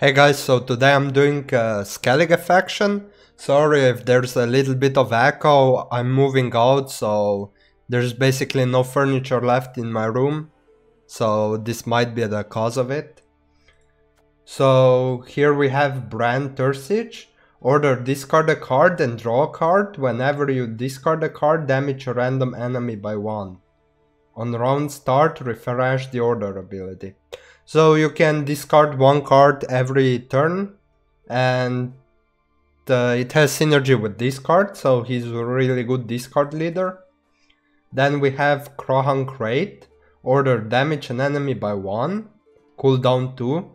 Hey guys, so today I'm doing Skellige faction. Sorry if there's a little bit of echo, I'm moving out, so there's basically no furniture left in my room. So this might be the cause of it. So here we have Brand Tursich. Order discard a card and draw a card. Whenever you discard a card, damage a random enemy by 1. On round start, refresh the order ability. So you can discard one card every turn, and it has synergy with this card, so he's a really good discard leader. Then we have Uncrate. Order damage an enemy by 1, cooldown 2.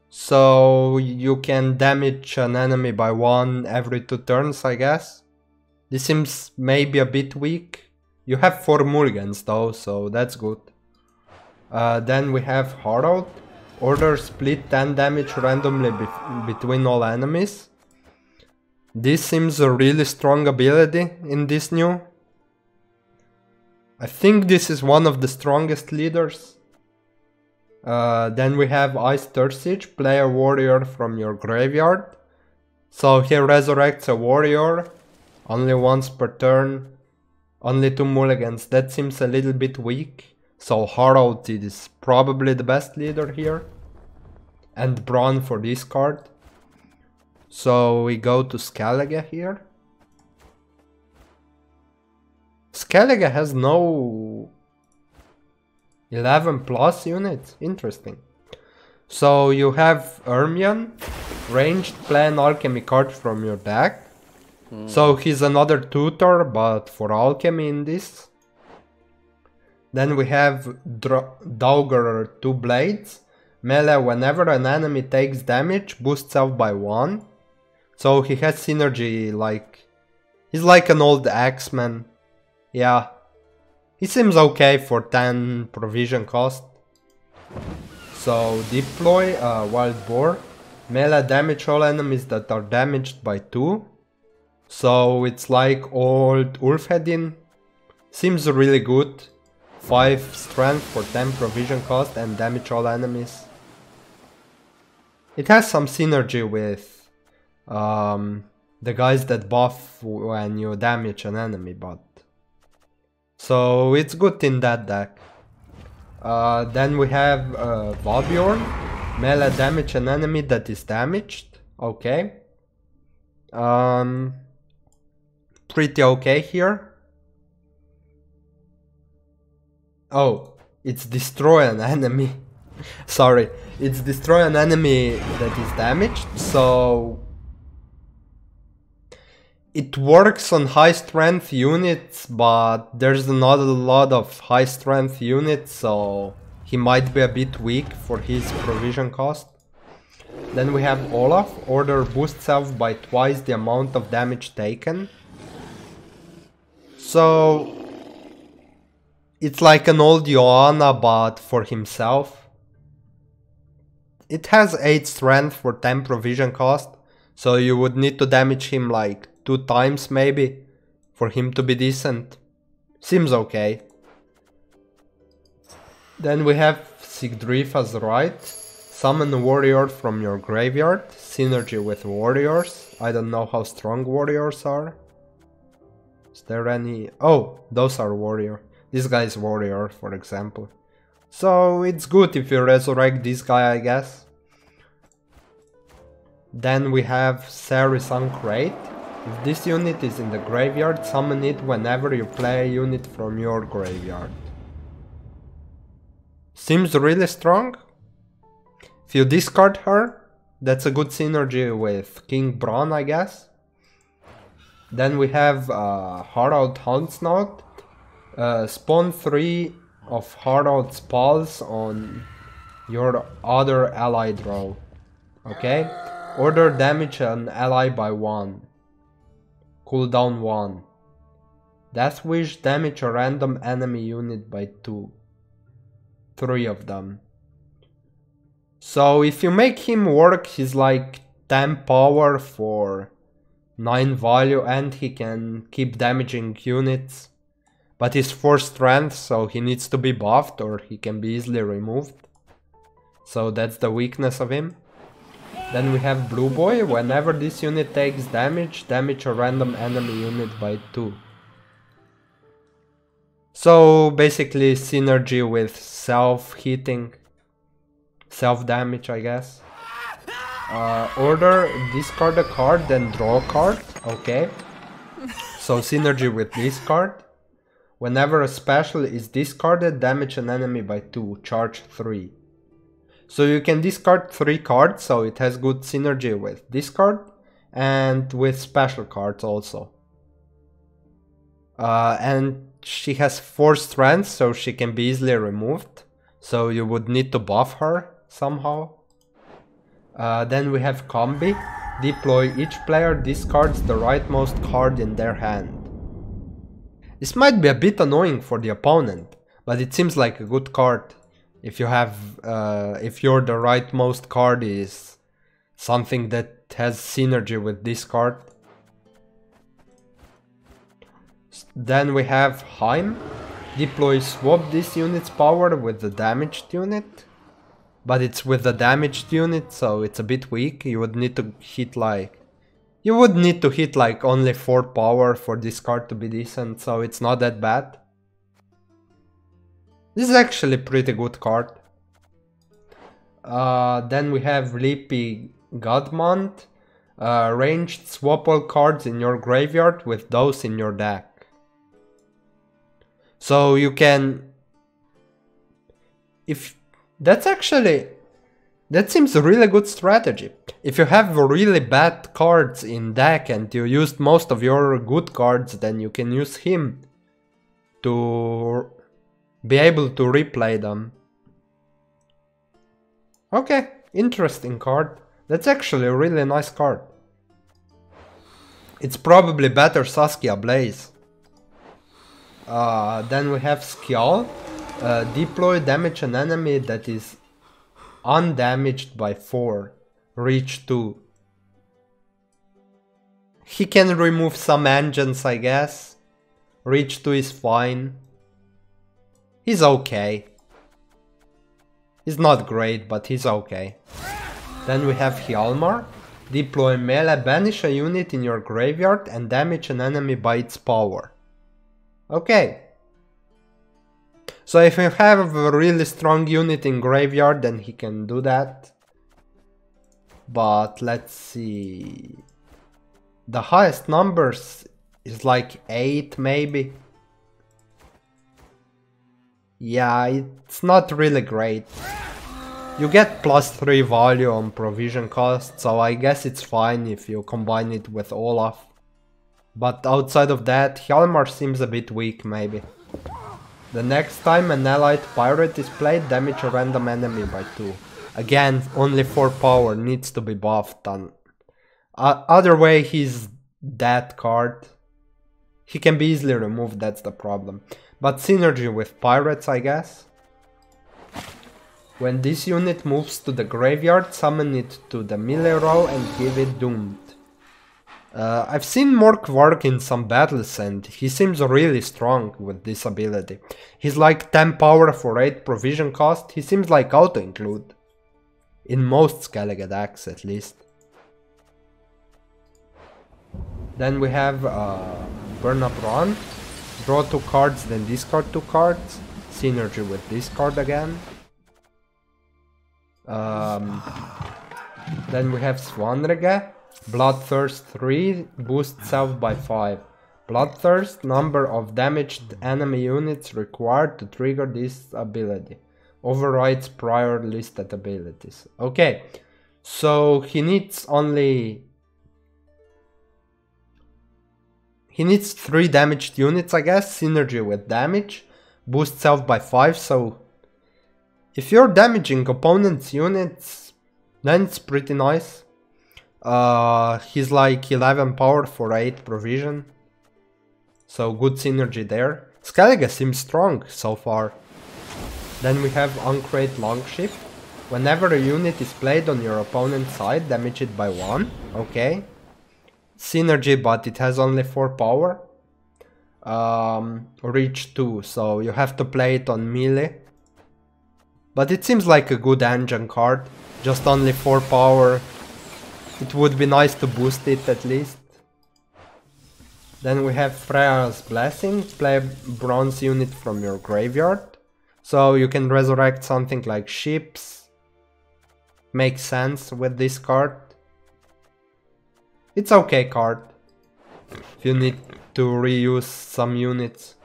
So you can damage an enemy by 1 every 2 turns, I guess. This seems maybe a bit weak. You have 4 mulligans though, so that's good. Then we have Horrid. Order split 10 damage randomly between all enemies. This seems a really strong ability in this new. I think this is one of the strongest leaders. Then we have Ice Tursich. Play a warrior from your graveyard. So he resurrects a warrior only once per turn. Only 2 mulligans. That seems a little bit weak. So Horrid is probably the best leader here. And Braun for this card. So we go to Skellige here. Skellige has no 11 plus units. Interesting. So you have Ermion. Ranged, play an alchemy card from your deck. So he's another tutor, but for alchemy in this. Then we have Dagger 2 Blades. Melee, whenever an enemy takes damage, boosts out by 1. So he has synergy, like... he's like an old X-Man. Yeah. He seems okay for 10 provision cost. So Deploy, Wild Boar. Melee, damage all enemies that are damaged by 2. So it's like old Ulfhedin. Seems really good. 5 strength for 10 provision cost and damage all enemies. It has some synergy with the guys that buff when you damage an enemy, but... so it's good in that deck. Then we have Valbjorn. Melee, damage an enemy that is damaged. Okay. Pretty okay here. Oh, it's destroy an enemy. Sorry, it's destroy an enemy that is damaged, so... it works on high strength units, but there's not a lot of high strength units, so he might be a bit weak for his provision cost. Then we have Olaf. Order boosts self by twice the amount of damage taken. So... it's like an old Joanna, but for himself. It has 8 strength for 10 provision cost, so you would need to damage him like 2 times maybe, for him to be decent. Seems okay. Then we have Sigdriff as right. Summon a warrior from your graveyard. Synergy with warriors. I don't know how strong warriors are. Is there any... oh, those are warrior. This guy is warrior, for example. So it's good if you resurrect this guy, I guess. Then we have Ceres Uncrate. If this unit is in the graveyard, summon it whenever you play a unit from your graveyard. Seems really strong. If you discard her, that's a good synergy with King Braun, I guess. Then we have Horrid Hunts. Spawn 3 of Horrid Pulse on your other allied row. Okay? Order damage an ally by 1. Cooldown 1. Death Wish, damage a random enemy unit by 2. 3 of them. So if you make him work, he's like 10 power for 9 value and he can keep damaging units. But he's 4 strength, so he needs to be buffed or he can be easily removed. So that's the weakness of him. Then we have Blue Boy. Whenever this unit takes damage, damage a random enemy unit by 2. So basically synergy with self-hitting, self-damage, I guess. Order, discard a card, then draw a card. Okay. So synergy with discard. Whenever a special is discarded, damage an enemy by 2, charge 3. So you can discard 3 cards, so it has good synergy with discard and with special cards also. And she has 4 strength, so she can be easily removed. So you would need to buff her somehow. Then we have Combi. Deploy. Each player discards the rightmost card in their hand. This might be a bit annoying for the opponent, but it seems like a good card. If you have, if your the rightmost card is something that has synergy with this card. Then we have Hime. Deploy. Swap this unit's power with the damaged unit. But it's with the damaged unit, so it's a bit weak. You would need to hit like... You would need to hit like only 4 power for this card to be decent, so it's not that bad. This is actually a pretty good card. Then we have Lippy Gudmund. Ranged. Swap all cards in your graveyard with those in your deck. So you can... That seems a really good strategy. If you have really bad cards in deck and you used most of your good cards, then you can use him to be able to replay them. Okay, interesting card. That's actually a really nice card. It's probably better Saskia Blaze. Then we have Skjall. Deploy. Damage an enemy that is undamaged by 4. Reach 2. He can remove some engines, I guess. Reach 2 is fine. He's okay. He's not great, but he's okay. Then we have Hjalmar. Deploy melee. Banish a unit in your graveyard and damage an enemy by its power. Okay. So if you have a really strong unit in graveyard, then he can do that. But let's see... The highest numbers is like 8 maybe. Yeah, it's not really great. You get +3 value on provision cost, so I guess it's fine if you combine it with Olaf. But outside of that, Hjalmar seems a bit weak maybe. The next time an allied pirate is played, damage a random enemy by 2. Again, only 4 power needs to be buffed on. Other way, he's that card. He can be easily removed, that's the problem. But synergy with pirates, I guess. When this unit moves to the graveyard, summon it to the melee row and give it doomed. I've seen Mork work in some battles and he seems really strong with this ability. He's like 10 power for 8 provision cost, he seems like auto-include. In most Skellige decks at least. Then we have Burn Up Run. Draw 2 cards, then discard 2 cards. Synergy with discard again. Then we have Swan Raga. Bloodthirst 3, boost self by 5. Bloodthirst, number of damaged enemy units required to trigger this ability. Overrides prior listed abilities. Okay, so he needs 3 damaged units, I guess. Synergy with damage. Boost self by 5, so if you're damaging opponent's units, then it's pretty nice. He's like 11 power for 8 provision. So good synergy there. Skellige seems strong so far. Then we have Uncrate Longshift. Whenever a unit is played on your opponent's side, damage it by 1. Okay. Synergy, but it has only 4 power. Reach 2, so you have to play it on melee. But it seems like a good engine card. Just only 4 power. It would be nice to boost it at least. Then we have Freya's Blessing. Play a bronze unit from your graveyard. So you can resurrect something like ships. Makes sense with this card. It's okay card. If you need to reuse some units.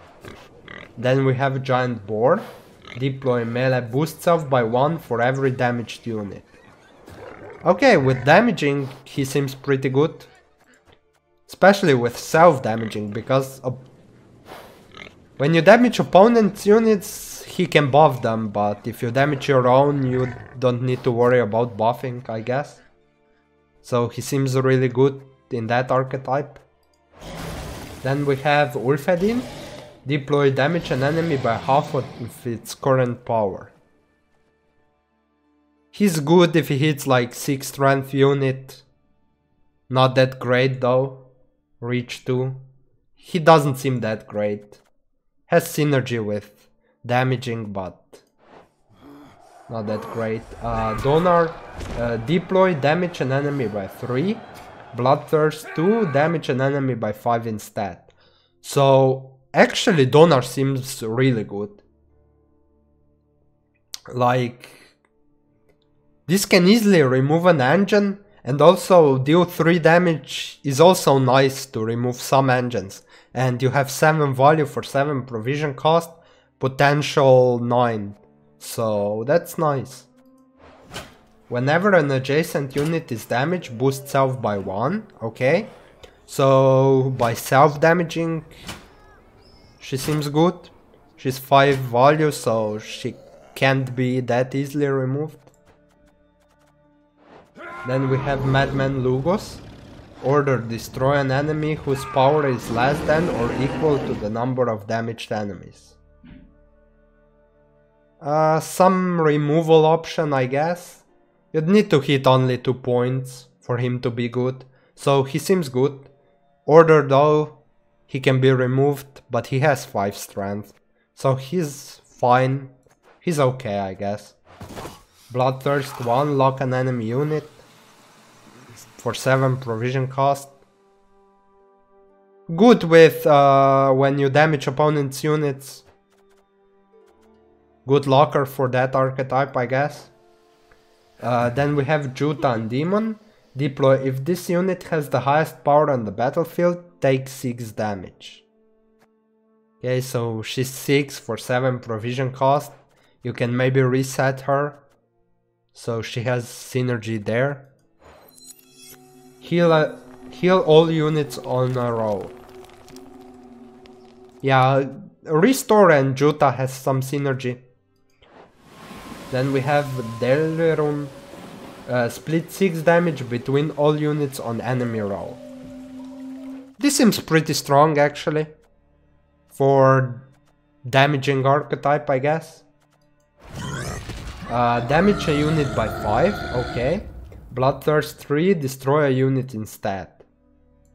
Then we have Giant Boar. Deploy melee, boosts self by 1 for every damaged unit. Okay, with damaging he seems pretty good. Especially with self-damaging, because when you damage opponent's units, he can buff them, but if you damage your own, you don't need to worry about buffing, I guess. So he seems really good in that archetype. Then we have Ulfhedin. Deploy damage an enemy by half of its current power. He's good if he hits like 6 strength unit. Not that great though. Reach 2. He doesn't seem that great. Has synergy with damaging, but not that great. Donar, deploy damage an enemy by 3. Bloodthirst 2, damage an enemy by 5 instead. So actually Donar seems really good. Like, this can easily remove an engine. And also deal 3 damage is also nice to remove some engines. And you have 7 value for 7 provision cost, potential 9. So that's nice. Whenever an adjacent unit is damaged, boost self by 1. Okay. So by self damaging, she seems good. She's 5 value, so she can't be that easily removed. Then we have Madman Lupus. Order, destroy an enemy whose power is less than or equal to the number of damaged enemies. Some removal option, I guess. You'd need to hit only 2 points for him to be good. So he seems good. Order though, he can be removed, but he has 5 strength. So he's fine. He's okay, I guess. Bloodthirst 1, lock an enemy unit. For 7 provision cost. Good with when you damage opponent's units. Good locker for that archetype, I guess. Then we have Juta and Demon. Deploy, if this unit has the highest power on the battlefield, take 6 damage. Okay, so she's 6 for 7 provision cost. You can maybe reset her. So she has synergy there. Heal all units on a row. Yeah, Restore and Juta has some synergy. Then we have Daren Ranged. Split 6 damage between all units on enemy row. This seems pretty strong actually. For damaging archetype, I guess. Damage a unit by 5, okay. Bloodthirst 3, destroy a unit instead.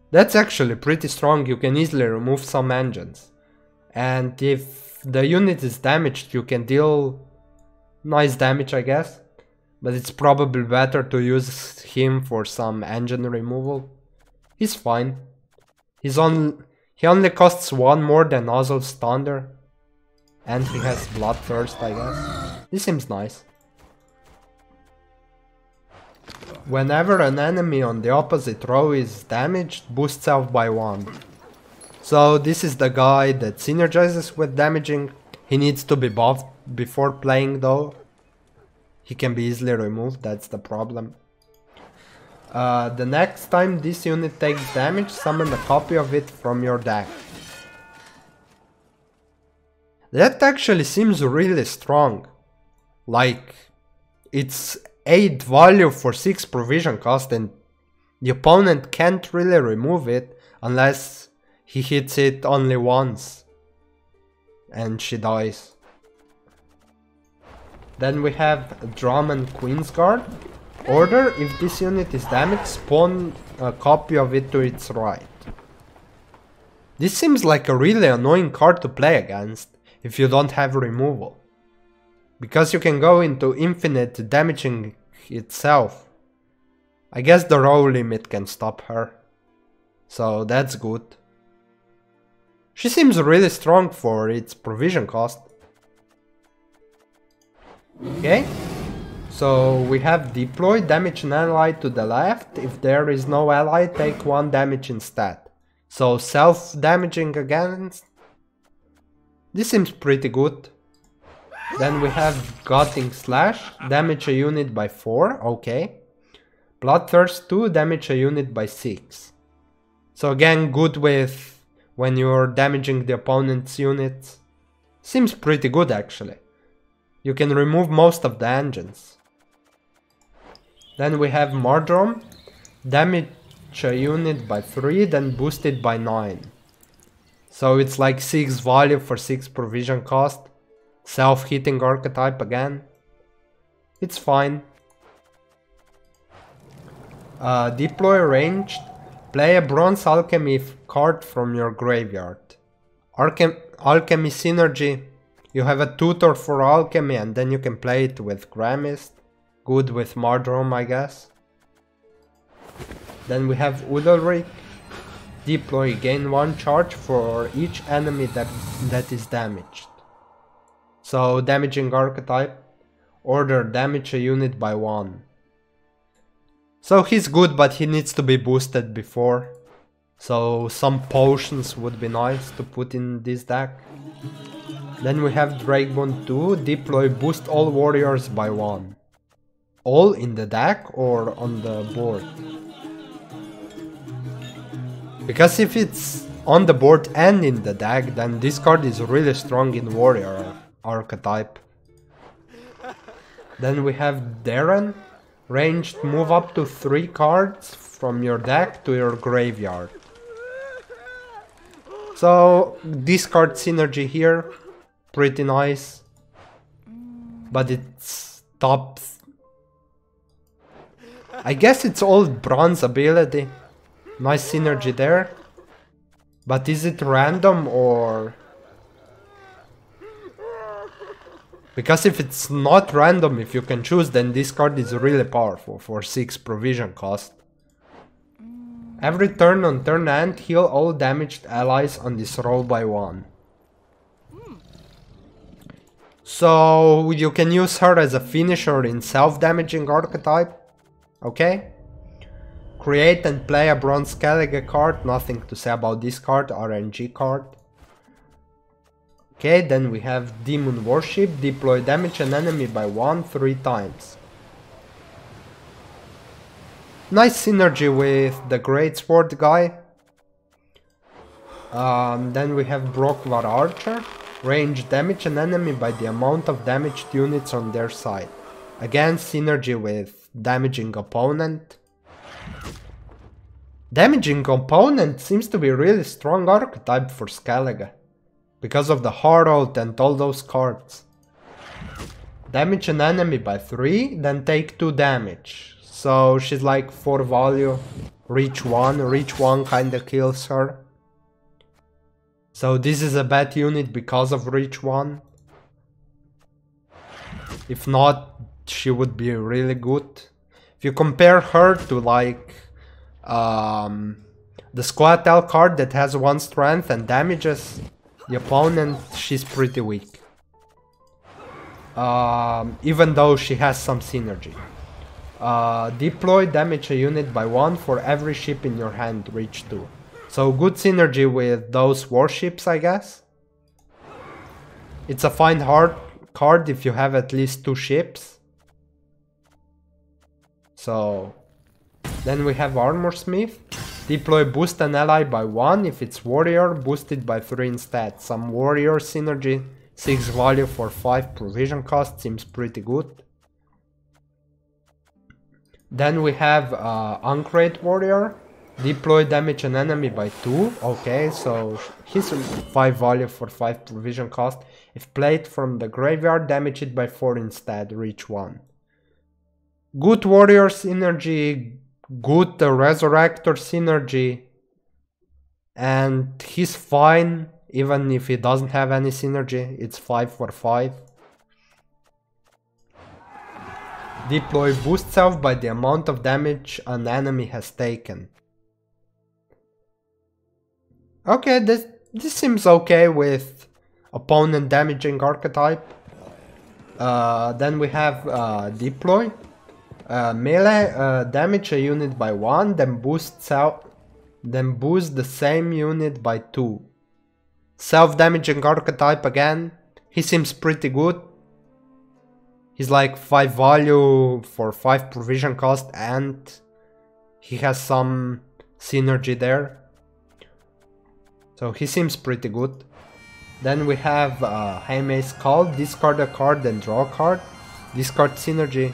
That's actually pretty strong, you can easily remove some engines. And if the unit is damaged, you can deal nice damage, I guess. But it's probably better to use him for some engine removal. He's fine. He only costs 1 more than Ozzel's Thunder. And he has Bloodthirst, I guess. This seems nice. Whenever an enemy on the opposite row is damaged, boost self by 1. So this is the guy that synergizes with damaging. He needs to be buffed before playing though. He can be easily removed, that's the problem. The next time this unit takes damage, summon a copy of it from your deck. That actually seems really strong. Like, it's 8 value for 6 provision cost and the opponent can't really remove it unless he hits it only once and she dies. Then we have Drum and Queen's Guard. Order, if this unit is damaged, spawn a copy of it to its right. This seems like a really annoying card to play against if you don't have removal. Because you can go into infinite damaging itself. I guess the row limit can stop her. So that's good. She seems really strong for its provision cost. Okay. So we have deploy, damage an ally to the left. If there is no ally, take 1 damage instead. So self-damaging against. This seems pretty good. Then we have Gutting Slash, damage a unit by 4, okay. Bloodthirst 2, damage a unit by 6. So again, good with when you're damaging the opponent's units. Seems pretty good actually. You can remove most of the engines. Then we have Mordrem, damage a unit by 3, then boosted by 9. So it's like 6 value for 6 provision cost. Self-hitting archetype again. It's fine. Deploy ranged. Play a bronze alchemy card from your graveyard. Alchemy synergy. You have a tutor for alchemy and then you can play it with Gramist. Good with Mordrem, I guess. Then we have Udalric. Deploy, gain 1 charge for each enemy that is damaged. So damaging archetype. Order, damage a unit by 1. So he's good, but he needs to be boosted before. So some potions would be nice to put in this deck. Then we have Dragon 2, deploy, boost all warriors by 1. All in the deck or on the board? Because if it's on the board and in the deck, then this card is really strong in warrior archetype. Then we have Daren Ranged, move up to 3 cards from your deck to your graveyard. So discard synergy here, pretty nice. But it's top. I guess it's old bronze ability. Nice synergy there. But is it random or... Because if it's not random, if you can choose, then this card is really powerful for 6 provision cost. Every turn on turn end, heal all damaged allies on this roll by 1. So you can use her as a finisher in self-damaging archetype. Okay. Create and play a bronze Skellige card. Nothing to say about this card, RNG card. Okay, then we have Demon Worship, deploy, damage an enemy by 1 3 times. Nice synergy with the Greatsword guy. Then we have Brokvar Archer, range, damage an enemy by the amount of damaged units on their side. Again, synergy with damaging opponent. Damaging opponent seems to be a really strong archetype for Skellige. Because of the Herald and all those cards. Damage an enemy by 3, then take 2 damage. So she's like 4 value, reach 1 kinda kills her. So this is a bad unit because of reach 1. If not, she would be really good. If you compare her to like the Squatel card that has 1 strength and damages the opponent, she's pretty weak. Even though she has some synergy. Deploy, damage a unit by 1 for every ship in your hand, reach 2. So good synergy with those warships, I guess. It's a fine hard card if you have at least 2 ships. So then we have Armor Smith. Deploy, boost an ally by 1 if it's warrior, boosted by 3 instead. Some warrior synergy, 6 value for 5 provision cost, seems pretty good. Then we have Uncrate Warrior. Deploy, damage an enemy by 2. Okay, so he's 5 value for 5 provision cost. If played from the graveyard, damage it by 4 instead, reach 1. Good warrior synergy. Good Resurrector synergy, and he's fine even if he doesn't have any synergy. It's 5 for 5. Deploy boosts self by the amount of damage an enemy has taken. Okay, this seems okay with opponent damaging archetype. Then we have Deploy. Melee damage a unit by 1, then boost the same unit by 2. Self-damaging archetype again. He seems pretty good. He's like 5 value for 5 provision cost and he has some synergy there. So he seems pretty good. Then we have Hime Skull, discard a card and draw a card. Discard synergy.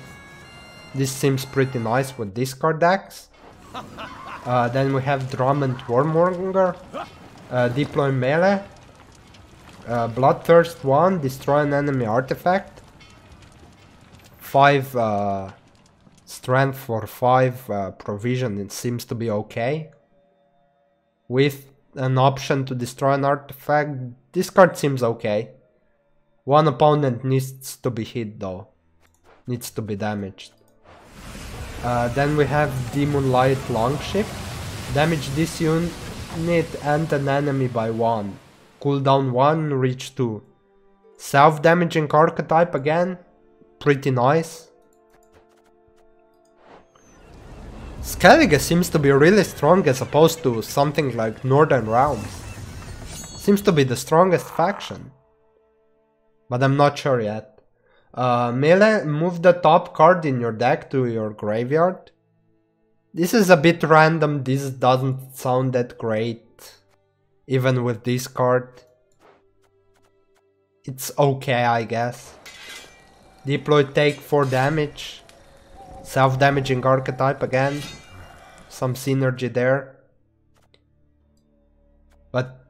This seems pretty nice with discard decks. Then we have Drummond Warmonger. Deploy melee. Bloodthirst 1, destroy an enemy artifact. 5 strength for 5 provision, it seems to be okay. With an option to destroy an artifact, this card seems okay. One opponent needs to be hit though. Needs to be damaged. Then we have Moonlight Longship. Damage this unit and an enemy by 1. Cooldown 1, reach 2. Self-damaging archetype again. Pretty nice. Skellige seems to be really strong as opposed to something like Northern Realms. Seems to be the strongest faction. But I'm not sure yet. Melee, move the top card in your deck to your graveyard. This is a bit random, this doesn't sound that great. Even with this card. It's okay, I guess. Deploy, take 4 damage. Self-damaging archetype again. Some synergy there. But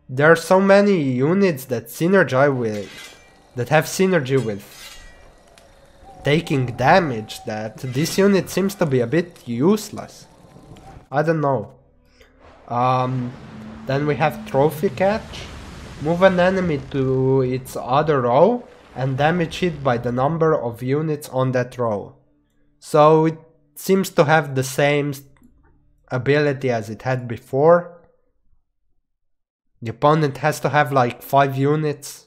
there are so many units that synergize with... that have synergy with taking damage that this unit seems to be a bit useless. I don't know. Then we have Trophy Catch. Move an enemy to its other row and damage it by the number of units on that row. So it seems to have the same ability as it had before. The opponent has to have like 5 units.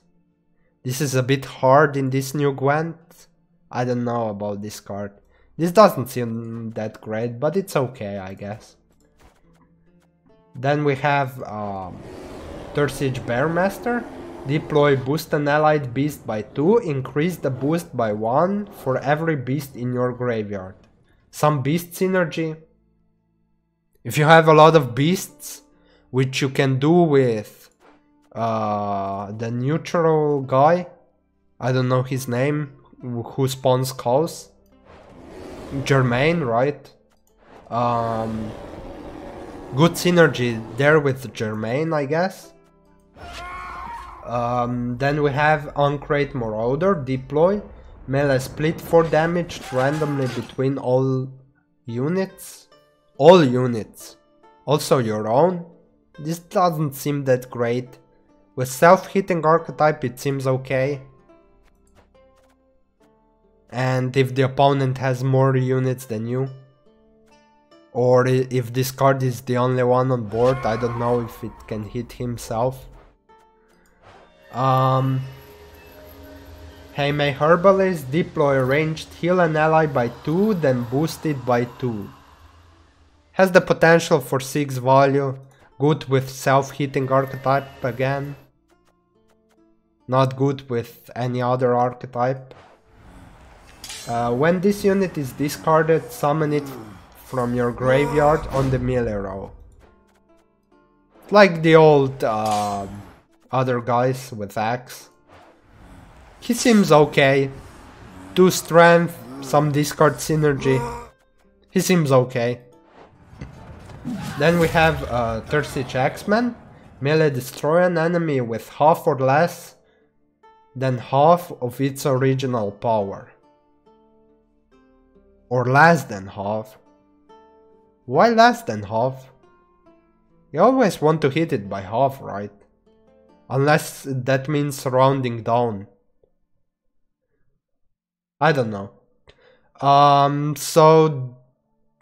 This is a bit hard in this new Gwent. I don't know about this card. This doesn't seem that great, but it's okay, I guess. Then we have Thursage Bearmaster. Deploy, boost an allied beast by 2, increase the boost by 1 for every beast in your graveyard. Some beast synergy. If you have a lot of beasts, which you can do with the neutral guy, I don't know his name, who spawns cows. Germain, right? Good synergy there with Germain, I guess. Then we have Uncrate Warrior. Deploy. Melee, split 4 damage randomly between all units. All units. Also your own. This doesn't seem that great. With self-hitting archetype it seems okay. And if the opponent has more units than you. Or if this card is the only one on board, I don't know if it can hit himself. Hime Herbalist. Deploy, ranged, heal an ally by 2, then boost it by 2. Has the potential for 6 value. Good with self-hitting archetype again. Not good with any other archetype. When this unit is discarded, summon it from your graveyard on the melee row. Like the old other guys with axe. He seems okay. 2 strength, some discard synergy. He seems okay. Then we have Thursage Axeman. Melee, destroy an enemy with half or less than half of its original power. Or less than half. Why less than half? You always want to hit it by half, right? Unless that means rounding down. I don't know. So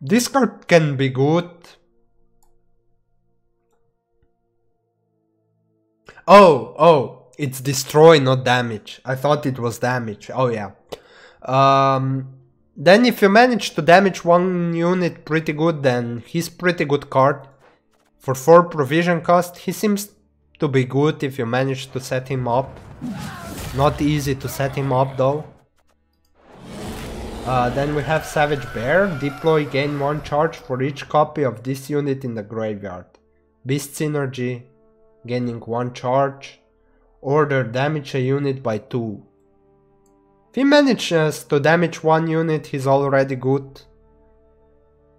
this card can be good. Oh, it's destroy, not damage. I thought it was damage. Oh yeah. Then if you manage to damage one unit pretty good, then he's pretty good card. For 4 provision cost, he seems to be good if you manage to set him up. Not easy to set him up though. Then we have Savage Bear. Deploy, gain 1 charge for each copy of this unit in the graveyard. Beast Synergy, gaining 1 charge. Order, damage a unit by 2. If he manages to damage 1 unit, he's already good.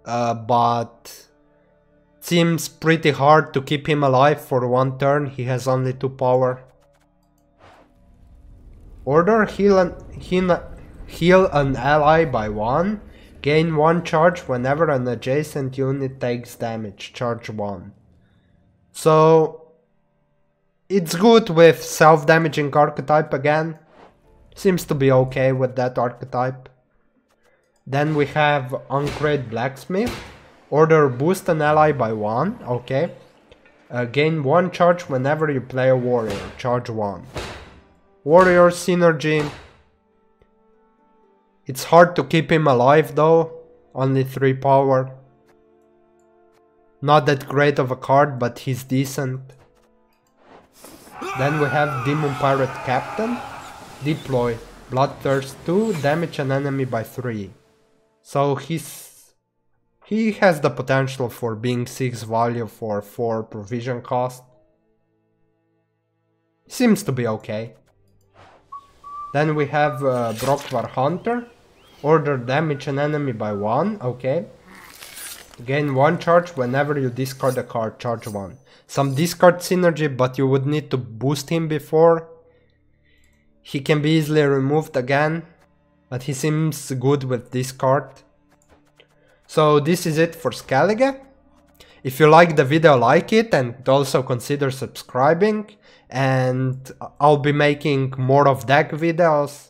But seems pretty hard to keep him alive for 1 turn. He has only 2 power. Order, heal an ally by 1. Gain 1 charge whenever an adjacent unit takes damage. Charge 1. So it's good with self-damaging archetype again. Seems to be okay with that archetype. Then we have Uncrate Blacksmith. Order, boost an ally by 1. Okay. Gain 1 charge whenever you play a warrior. Charge 1. Warrior synergy. It's hard to keep him alive though. Only 3 power. Not that great of a card, but he's decent. Then we have Demon Pirate Captain. Deploy. Bloodthirst 2. Damage an enemy by 3. So he has the potential for being 6 value for 4 provision cost. Seems to be okay. Then we have Brokvar Hunter. Order, damage an enemy by 1. Okay. Gain 1 charge whenever you discard a card. Charge 1. Some discard synergy, but you would need to boost him before. He can be easily removed again, but he seems good with this card. So this is it for Skellige. If you like the video, like it, and also consider subscribing. And I'll be making more of deck videos.